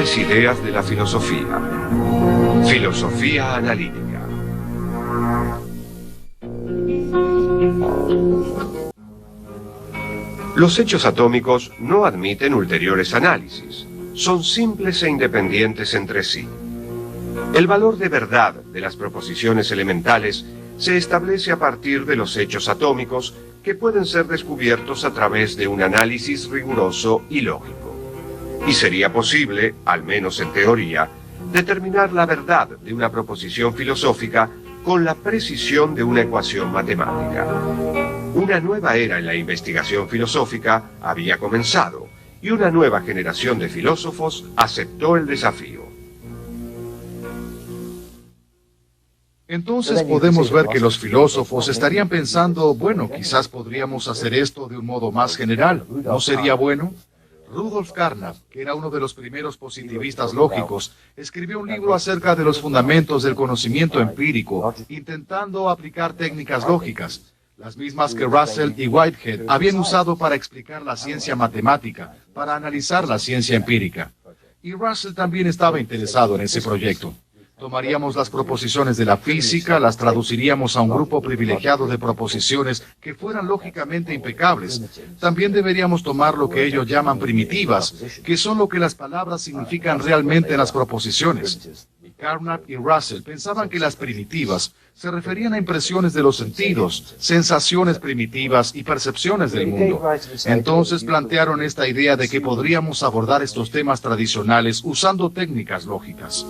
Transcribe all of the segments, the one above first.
principales ideas de la filosofía. Filosofía analítica. Los hechos atómicos no admiten ulteriores análisis. Son simples e independientes entre sí. El valor de verdad de las proposiciones elementales se establece a partir de los hechos atómicos que pueden ser descubiertos a través de un análisis riguroso y lógico. Y sería posible, al menos en teoría, determinar la verdad de una proposición filosófica con la precisión de una ecuación matemática. Una nueva era en la investigación filosófica había comenzado, y una nueva generación de filósofos aceptó el desafío. Entonces podemos ver que los filósofos estarían pensando, bueno, quizás podríamos hacer esto de un modo más general, ¿no sería bueno? Rudolf Carnap, que era uno de los primeros positivistas lógicos, escribió un libro acerca de los fundamentos del conocimiento empírico, intentando aplicar técnicas lógicas, las mismas que Russell y Whitehead habían usado para explicar la ciencia matemática, para analizar la ciencia empírica. Y Russell también estaba interesado en ese proyecto. Tomaríamos las proposiciones de la física, las traduciríamos a un grupo privilegiado de proposiciones que fueran lógicamente impecables. También deberíamos tomar lo que ellos llaman primitivas, que son lo que las palabras significan realmente en las proposiciones. Carnap y Russell pensaban que las primitivas se referían a impresiones de los sentidos, sensaciones primitivas y percepciones del mundo. Entonces plantearon esta idea de que podríamos abordar estos temas tradicionales usando técnicas lógicas.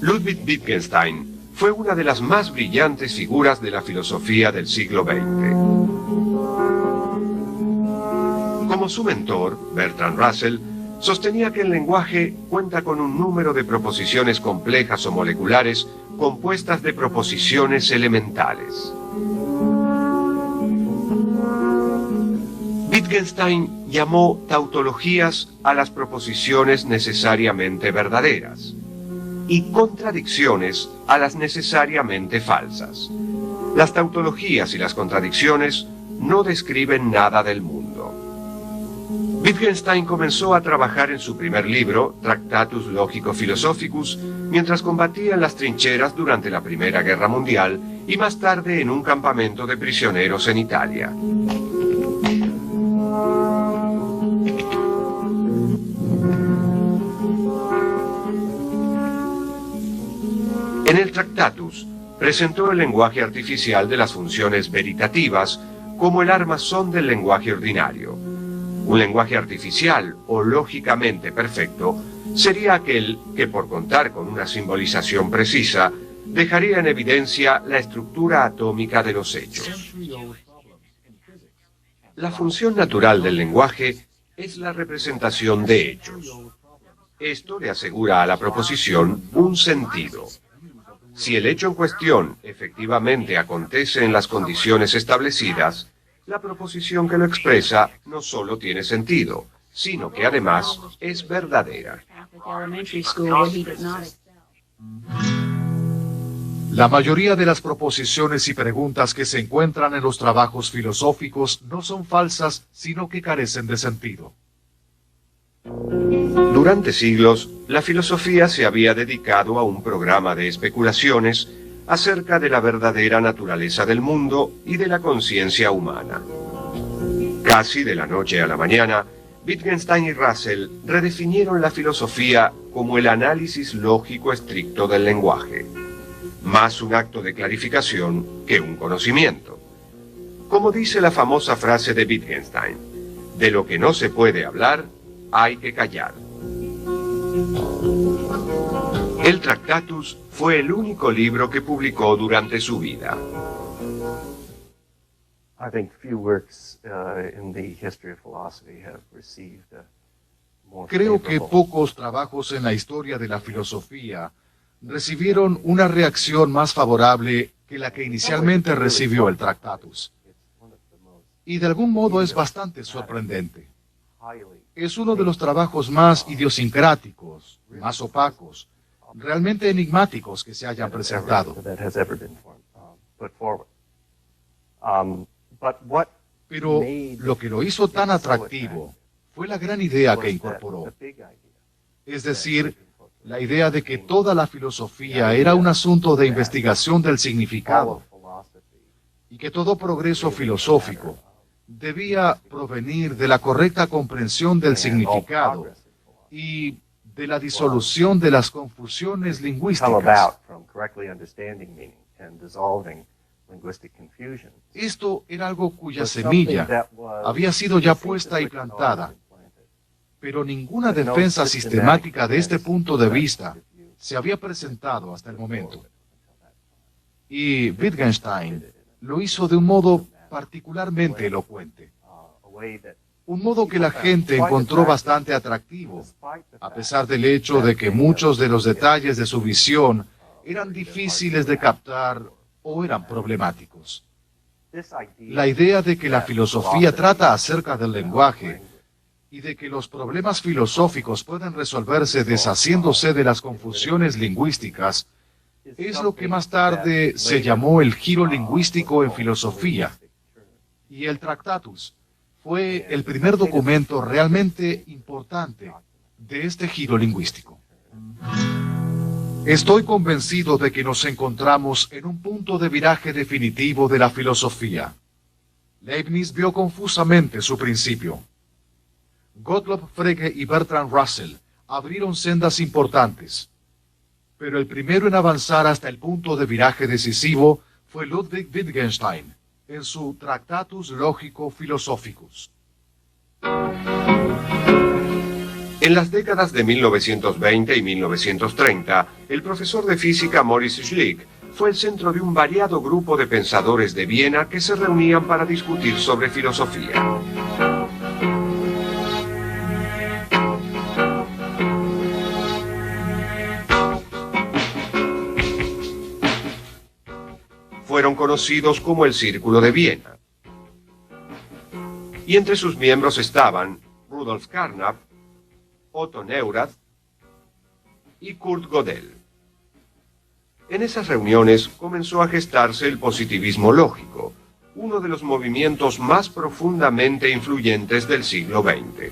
Ludwig Wittgenstein fue una de las más brillantes figuras de la filosofía del siglo XX. Como su mentor, Bertrand Russell, sostenía que el lenguaje cuenta con un número de proposiciones complejas o moleculares compuestas de proposiciones elementales. Wittgenstein llamó tautologías a las proposiciones necesariamente verdaderas y contradicciones a las necesariamente falsas. Las tautologías y las contradicciones no describen nada del mundo. Wittgenstein comenzó a trabajar en su primer libro, Tractatus Logico-Philosophicus, mientras combatía en las trincheras durante la Primera Guerra Mundial y más tarde en un campamento de prisioneros en Italia. En el Tractatus presentó el lenguaje artificial de las funciones veritativas como el armazón del lenguaje ordinario. Un lenguaje artificial o lógicamente perfecto sería aquel que, por contar con una simbolización precisa, dejaría en evidencia la estructura atómica de los hechos. La función natural del lenguaje es la representación de hechos. Esto le asegura a la proposición un sentido. Si el hecho en cuestión efectivamente acontece en las condiciones establecidas, la proposición que lo expresa no solo tiene sentido, sino que además es verdadera. La mayoría de las proposiciones y preguntas que se encuentran en los trabajos filosóficos no son falsas, sino que carecen de sentido. Durante siglos, la filosofía se había dedicado a un programa de especulaciones acerca de la verdadera naturaleza del mundo y de la conciencia humana. Casi de la noche a la mañana, Wittgenstein y Russell redefinieron la filosofía como el análisis lógico estricto del lenguaje, más un acto de clarificación que un conocimiento. Como dice la famosa frase de Wittgenstein, de lo que no se puede hablar, hay que callar. El Tractatus fue el único libro que publicó durante su vida. Creo que pocos trabajos en la historia de la filosofía recibieron una reacción más favorable que la que inicialmente recibió el Tractatus. Y de algún modo es bastante sorprendente. Es uno de los trabajos más idiosincráticos, más opacos, realmente enigmáticos que se hayan presentado. Pero lo que lo hizo tan atractivo fue la gran idea que incorporó. Es decir, la idea de que toda la filosofía era un asunto de investigación del significado y que todo progreso filosófico debía provenir de la correcta comprensión del significado y de la disolución de las confusiones lingüísticas. Esto era algo cuya semilla había sido ya puesta y plantada, pero ninguna defensa sistemática de este punto de vista se había presentado hasta el momento. Y Wittgenstein lo hizo de un modo particularmente elocuente. Un modo que la gente encontró bastante atractivo, a pesar del hecho de que muchos de los detalles de su visión eran difíciles de captar o eran problemáticos. La idea de que la filosofía trata acerca del lenguaje y de que los problemas filosóficos pueden resolverse deshaciéndose de las confusiones lingüísticas es lo que más tarde se llamó el giro lingüístico en filosofía. Y el Tractatus fue el primer documento realmente importante de este giro lingüístico. Estoy convencido de que nos encontramos en un punto de viraje definitivo de la filosofía. Leibniz vio confusamente su principio. Gottlob Frege y Bertrand Russell abrieron sendas importantes, pero el primero en avanzar hasta el punto de viraje decisivo fue Ludwig Wittgenstein, en su Tractatus Logico-Philosophicus. En las décadas de 1920 y 1930, el profesor de física Maurice Schlick fue el centro de un variado grupo de pensadores de Viena que se reunían para discutir sobre filosofía. Fueron conocidos como el Círculo de Viena. Y entre sus miembros estaban Rudolf Carnap, Otto Neurath y Kurt Gödel. En esas reuniones comenzó a gestarse el positivismo lógico, uno de los movimientos más profundamente influyentes del siglo XX.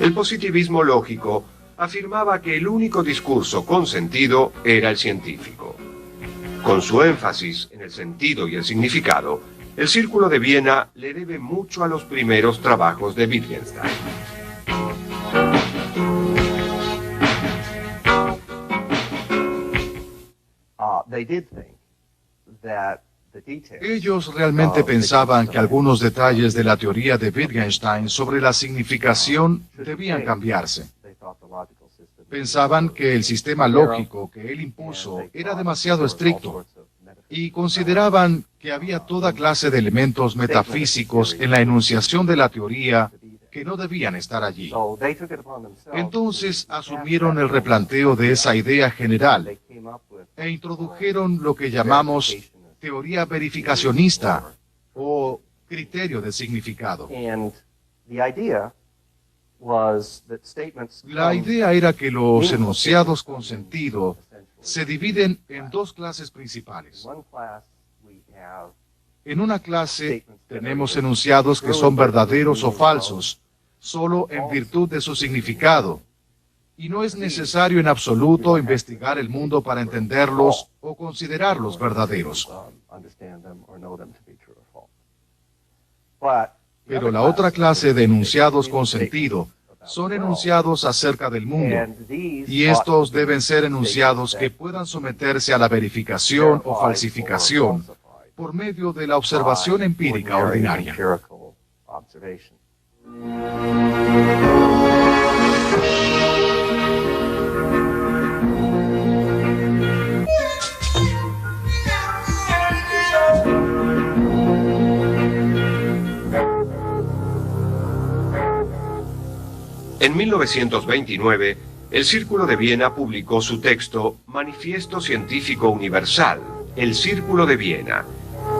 El positivismo lógico afirmaba que el único discurso con sentido era el científico. Con su énfasis en el sentido y el significado, el Círculo de Viena le debe mucho a los primeros trabajos de Wittgenstein. Ellos realmente pensaban que algunos detalles de la teoría de Wittgenstein sobre la significación debían cambiarse. Pensaban que el sistema lógico que él impuso era demasiado estricto y consideraban que había toda clase de elementos metafísicos en la enunciación de la teoría que no debían estar allí. Entonces asumieron el replanteo de esa idea general e introdujeron lo que llamamos teoría verificacionista o criterio de significado. La idea era que los enunciados con sentido se dividen en dos clases principales. En una clase tenemos enunciados que son verdaderos o falsos, solo en virtud de su significado, y no es necesario en absoluto investigar el mundo para entenderlos o considerarlos verdaderos. Pero la otra clase de enunciados con sentido son enunciados acerca del mundo, y estos deben ser enunciados que puedan someterse a la verificación o falsificación por medio de la observación empírica ordinaria. En 1929, el Círculo de Viena publicó su texto Manifiesto Científico Universal, el Círculo de Viena,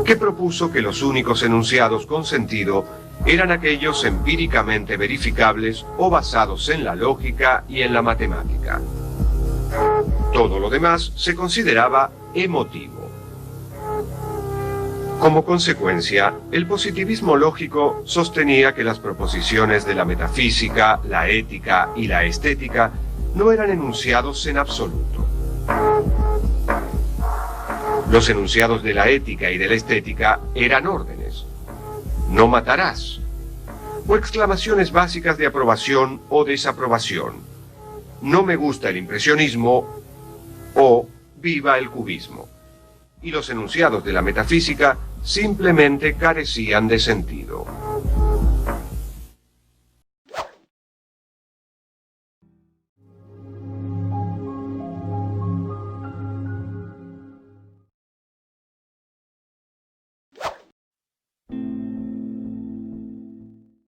que propuso que los únicos enunciados con sentido eran aquellos empíricamente verificables o basados en la lógica y en la matemática. Todo lo demás se consideraba emotivo. Como consecuencia, el positivismo lógico sostenía que las proposiciones de la metafísica, la ética y la estética no eran enunciados en absoluto. Los enunciados de la ética y de la estética eran órdenes. No matarás. O exclamaciones básicas de aprobación o desaprobación. No me gusta el impresionismo o viva el cubismo. Y los enunciados de la metafísica simplemente carecían de sentido.